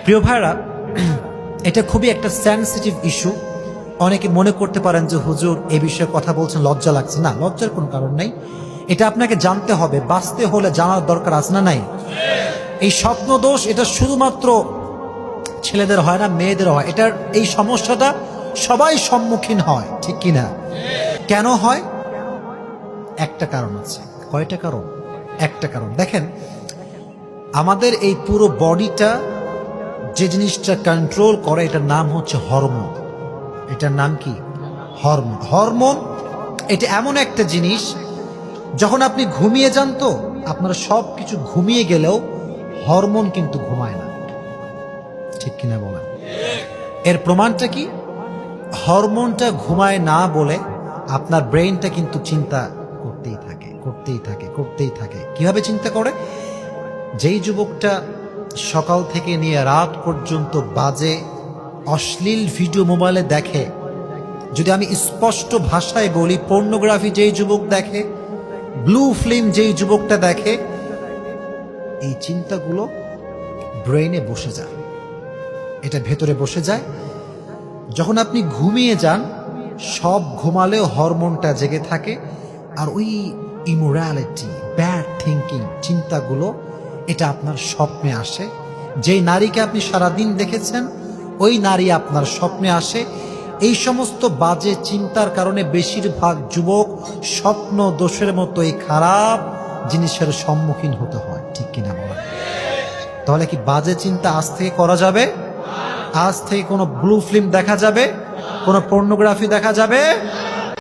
প্রিয় ভাইরা, এটা খুবই একটা সেনসিটিভ ইস্যু। অনেকে মনে করতে পারেন যে হুজুর এই বিষয়ে কথা বলছেন, লজ্জা লাগছে। না, লজ্জার কোনো কারণ নেই। এটা আপনাকে জানতে হবে, বাঁচতে হলে জানার দরকার আছে না নাই? এই স্বপ্ন দোষ এটা শুধুমাত্র ছেলেদের হয় না, মেয়েদের হয়। এটার এই সমস্যাটা সবাই সম্মুখীন হয়, ঠিক কিনা? কেন হয়? একটা কারণ আছে। কয়টা কারণ? একটা কারণ। দেখেন, আমাদের এই পুরো বডিটা যে জিনিসটা কন্ট্রোল করে, এটার নাম হচ্ছে হরমোন। এটার নাম কি? হরমোন। হরমোন এটা এমন একটা জিনিস, যখন আপনি ঘুমিয়ে যান, তো আপনারা সব কিছু ঘুমিয়ে গেলেও হরমোন কিন্তু ঘুমায় না, ঠিক কিনা বলেন? এর প্রমাণটা কি? হরমোনটা ঘুমায় না বলে আপনার ব্রেইনটা কিন্তু চিন্তা করতেই থাকে, করতেই থাকে, করতেই থাকে। কিভাবে চিন্তা করে? যেই যুবকটা সকাল থেকে নিয়ে রাত পর্যন্ত বাজে অশ্লীল ভিডিও মোবাইলে দেখে, যদি আমি স্পষ্ট ভাষায় বলি, পর্নোগ্রাফি যেই যুবক দেখে, ব্লু ফিল্ম যেই যুবকটা দেখে, এই চিন্তাগুলো ব্রেইনে বসে যায়, এটা ভেতরে বসে যায়। যখন আপনি ঘুমিয়ে যান, সব ঘুমালেও হরমোনটা জেগে থাকে, আর ওই ইমোরালিটি, ব্যাড থিঙ্কিং, চিন্তাগুলো এটা আপনার স্বপ্নে আসে। যেই নারীকে আপনি সারাদিন দেখেছেন, ওই নারী আপনার স্বপ্নে আসে। এই সমস্ত বাজে চিন্তার কারণে বেশিরভাগ যুবক স্বপ্ন দোষের মতো এই খারাপ জিনিসের সম্মুখীন হতে হয়, ঠিক কিনা বলেন? তাহলে কি বাজে চিন্তা আজ থেকে করা যাবে? আজ থেকে কোনো ব্লু ফিল্ম দেখা যাবে? কোনো পর্নোগ্রাফি দেখা যাবে?